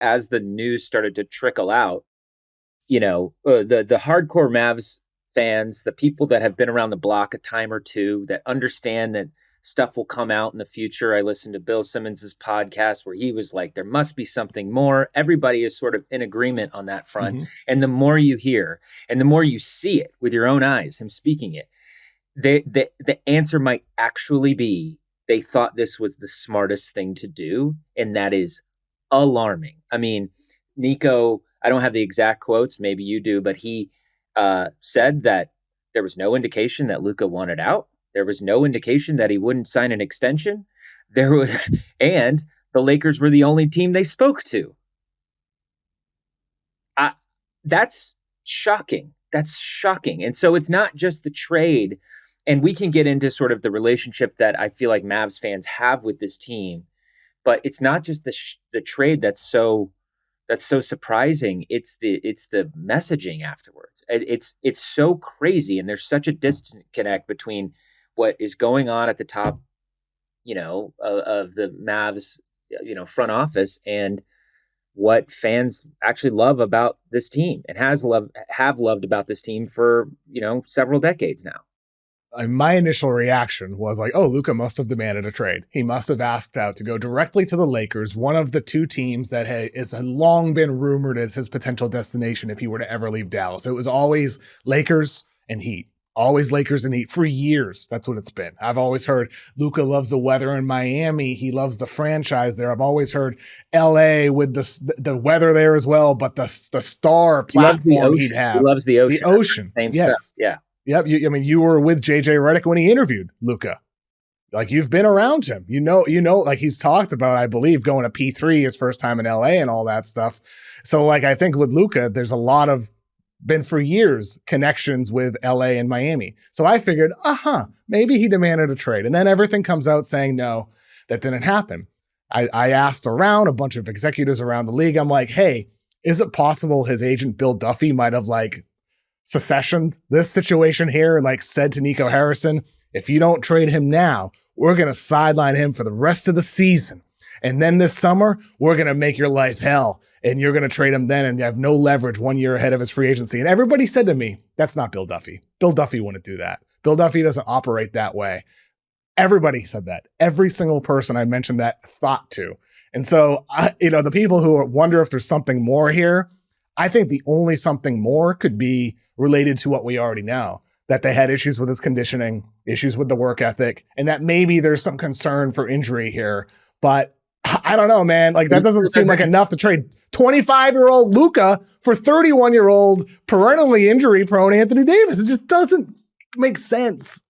as the news started to trickle out, the hardcore Mavs fans, the people that have been around the block a time or two, that understand that stuff will come out in the future. I listened to Bill Simmons's podcast where he was like, there must be something more. Everybody is sort of in agreement on that front. Mm-hmm. And the more you hear and the more you see it with your own eyes, him speaking it, the answer might actually be they thought this was the smartest thing to do. And that is alarming. I mean, Nico, I don't have the exact quotes, maybe you do, but he said that there was no indication that Luka wanted out. There was no indication that he wouldn't sign an extension. And the Lakers were the only team they spoke to. That's shocking. That's shocking. And so it's not just the trade. And we can get into sort of the relationship that I feel like Mavs fans have with this team. But it's not just the trade that's so surprising. It's the messaging afterwards. It's so crazy, and there's such a disconnect between what is going on at the top, of the Mavs, front office, and what fans actually love about this team and have loved about this team for several decades now. My initial reaction was like, oh, Luka must have demanded a trade. He must have asked out to go directly to the Lakers, one of the two teams that has long been rumored as his potential destination if he were to ever leave Dallas. It was always Lakers and Heat. Always Lakers and Heat for years. That's what it's been. I've always heard Luka loves the weather in Miami. He loves the franchise there. I've always heard LA with the weather there as well, but the star platform he'd have. He loves the ocean. The ocean. Same yes. Stuff. Yeah. Yep. You were with JJ Redick when he interviewed Luka. Like, you've been around him. Like, he's talked about, I believe, going to P3 his first time in LA and all that stuff. So, like, I think with Luka, there's a lot of been for years connections with LA and Miami. So I figured, maybe he demanded a trade. And then everything comes out saying, no, that didn't happen. I asked around a bunch of executives around the league. I'm like, hey, is it possible his agent Bill Duffy might have secessioned this situation here and said to Nico Harrison, if you don't trade him now, we're going to sideline him for the rest of the season. And then this summer, we're going to make your life hell. And you're going to trade him then and you have no leverage 1 year ahead of his free agency. And everybody said to me, that's not Bill Duffy. Bill Duffy wouldn't do that. Bill Duffy doesn't operate that way. Everybody said that. Every single person I mentioned that thought to. And so, the people who wonder if there's something more here, I think the only something more could be related to what we already know, that they had issues with his conditioning, issues with the work ethic, and that maybe there's some concern for injury here. But I don't know, man. That doesn't seem like enough to trade 25-year-old Luka for 31-year-old perennially injury-prone Anthony Davis. It just doesn't make sense.